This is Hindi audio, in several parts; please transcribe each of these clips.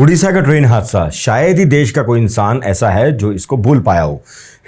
उड़ीसा का ट्रेन हादसा, शायद ही देश का कोई इंसान ऐसा है जो इसको भूल पाया हो।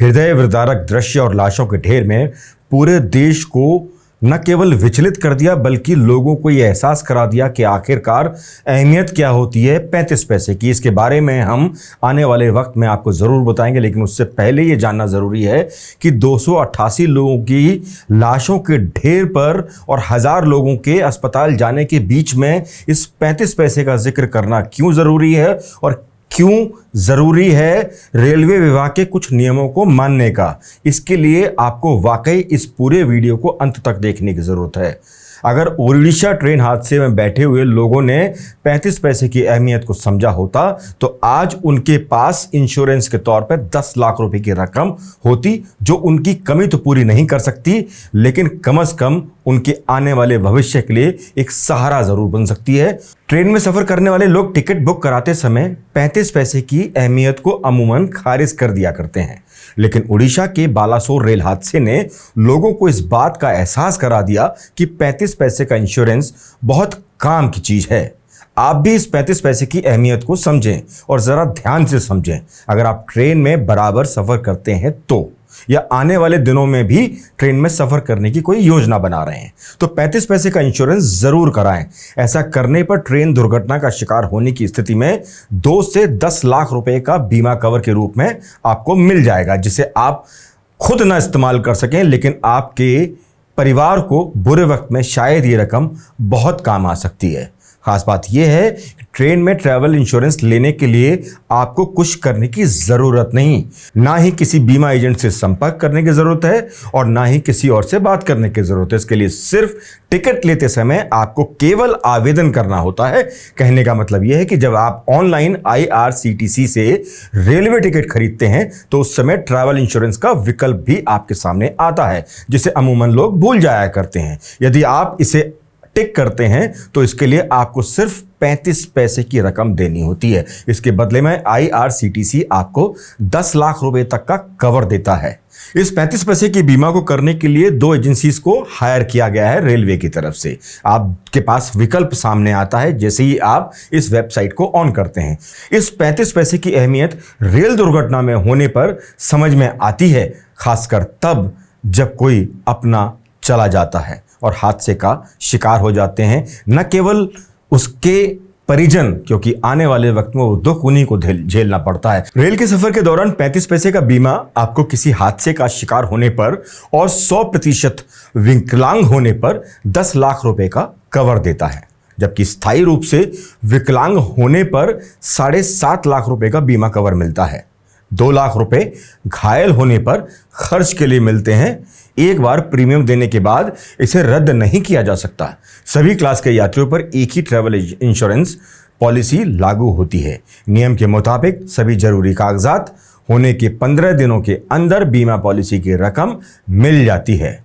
हृदय विदारक दृश्य और लाशों के ढेर में पूरे देश को न केवल विचलित कर दिया बल्कि लोगों को यह एहसास करा दिया कि आखिरकार अहमियत क्या होती है 35 पैसे की। इसके बारे में हम आने वाले वक्त में आपको ज़रूर बताएंगे, लेकिन उससे पहले ये जानना ज़रूरी है कि 288 लोगों की लाशों के ढेर पर और 1000 लोगों के अस्पताल जाने के बीच में इस 35 पैसे का जिक्र करना क्यों ज़रूरी है और क्यों ज़रूरी है रेलवे विभाग के कुछ नियमों को मानने का। इसके लिए आपको वाकई इस पूरे वीडियो को अंत तक देखने की ज़रूरत है। अगर उड़ीसा ट्रेन हादसे में बैठे हुए लोगों ने 35 पैसे की अहमियत को समझा होता तो आज उनके पास इंश्योरेंस के तौर पर 10 लाख रुपए की रकम होती, जो उनकी कमी तो पूरी नहीं कर सकती लेकिन कम से कम उनके आने वाले भविष्य के लिए एक सहारा जरूर बन सकती है। ट्रेन में सफर करने वाले लोग टिकट बुक कराते समय 35 पैसे की अहमियत को अमूमन खारिज कर दिया करते हैं, लेकिन उड़ीसा के बालासोर रेल हादसे ने लोगों को इस बात का एहसास करा दिया कि 35 पैसे का इंश्योरेंस बहुत काम की चीज है। आप भी इस 35 पैसे की अहमियत को समझें और जरा ध्यान से समझें। अगर आप ट्रेन में बराबर सफर करते हैं तो, या आने वाले दिनों में भी ट्रेन में सफर करने की कोई योजना बना रहे हैं तो 35 पैसे का इंश्योरेंस जरूर कराएं। ऐसा करने पर ट्रेन दुर्घटना का शिकार होने की स्थिति में 2 से 10 लाख रुपए का बीमा कवर के रूप में आपको मिल जाएगा, जिसे आप खुद ना इस्तेमाल कर सकें लेकिन आपके परिवार को बुरे वक्त में शायद ये रकम बहुत काम आ सकती है। खास बात यह है कि ट्रेन में ट्रैवल इंश्योरेंस लेने के लिए आपको कुछ करने की ज़रूरत नहीं, ना ही किसी बीमा एजेंट से संपर्क करने की ज़रूरत है और ना ही किसी और से बात करने की ज़रूरत है। इसके लिए सिर्फ टिकट लेते समय आपको केवल आवेदन करना होता है। कहने का मतलब यह है कि जब आप ऑनलाइन IRCTC से रेलवे टिकट खरीदते हैं तो उस समय ट्रैवल इंश्योरेंस का विकल्प भी आपके सामने आता है, जिसे अमूमन लोग भूल जाया करते हैं। यदि आप इसे टिक करते हैं तो इसके लिए आपको सिर्फ 35 पैसे की रकम देनी होती है। इसके बदले में IRCTC आपको 10 लाख रुपए तक का कवर देता है। इस 35 पैसे की बीमा को करने के लिए 2 एजेंसीज को हायर किया गया है रेलवे की तरफ से। आपके पास विकल्प सामने आता है जैसे ही आप इस वेबसाइट को ऑन करते हैं। इस 35 पैसे की अहमियत रेल दुर्घटना में होने पर समझ में आती है, खासकर तब जब कोई अपना चला जाता है और हादसे का शिकार हो जाते हैं, न केवल उसके परिजन, क्योंकि आने वाले वक्त में वो दुख उन्हीं को झेलना पड़ता है। रेल के सफर के दौरान 35 पैसे का बीमा आपको किसी हादसे का शिकार होने पर और 100% विकलांग होने पर 10 लाख रुपए का कवर देता है, जबकि स्थायी रूप से विकलांग होने पर 7.5 लाख रुपए का बीमा कवर मिलता है। 2 लाख रुपए घायल होने पर खर्च के लिए मिलते हैं। एक बार प्रीमियम देने के बाद इसे रद्द नहीं किया जा सकता। सभी क्लास के यात्रियों पर एक ही ट्रैवल इंश्योरेंस पॉलिसी लागू होती है। नियम के मुताबिक सभी जरूरी कागजात होने के 15 दिनों के अंदर बीमा पॉलिसी की रकम मिल जाती है।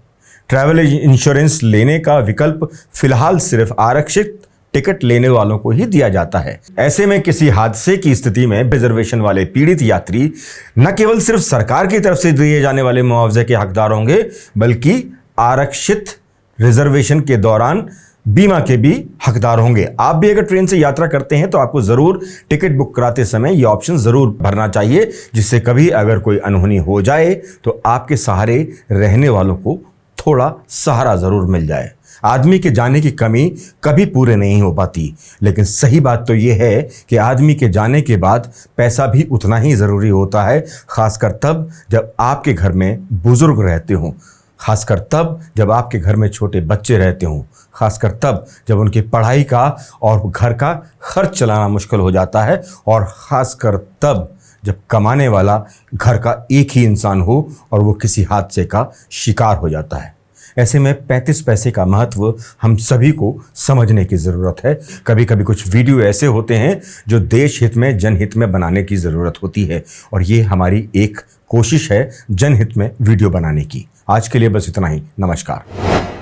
ट्रैवल इंश्योरेंस लेने का विकल्प फिलहाल सिर्फ आरक्षित टिकट लेने वालों को ही दिया जाता है। ऐसे में किसी हादसे की स्थिति में रिजर्वेशन वाले पीड़ित यात्री न केवल सिर्फ सरकार की तरफ से दिए जाने वाले मुआवजे के हकदार होंगे बल्कि आरक्षित रिजर्वेशन के दौरान बीमा के भी हकदार होंगे। आप भी अगर ट्रेन से यात्रा करते हैं तो आपको जरूर टिकट बुक कराते समय यह ऑप्शन जरूर भरना चाहिए, जिससे कभी अगर कोई अनहोनी हो जाए तो आपके सहारे रहने वालों को थोड़ा सहारा जरूर मिल जाए। आदमी के जाने की कमी कभी पूरे नहीं हो पाती, लेकिन सही बात तो यह है कि आदमी के जाने के बाद पैसा भी उतना ही ज़रूरी होता है, खासकर तब जब आपके घर में बुजुर्ग रहते हों, खासकर तब जब आपके घर में छोटे बच्चे रहते हों, खासकर तब जब उनकी पढ़ाई का और घर का खर्च चलाना मुश्किल हो जाता है, और ख़ासकर तब जब कमाने वाला घर का एक ही इंसान हो और वो किसी हादसे का शिकार हो जाता है। ऐसे में 35 पैसे का महत्व हम सभी को समझने की ज़रूरत है। कभी कभी कुछ वीडियो ऐसे होते हैं जो देश हित में, जनहित में बनाने की ज़रूरत होती है, और ये हमारी एक कोशिश है जनहित में वीडियो बनाने की। आज के लिए बस इतना ही। नमस्कार।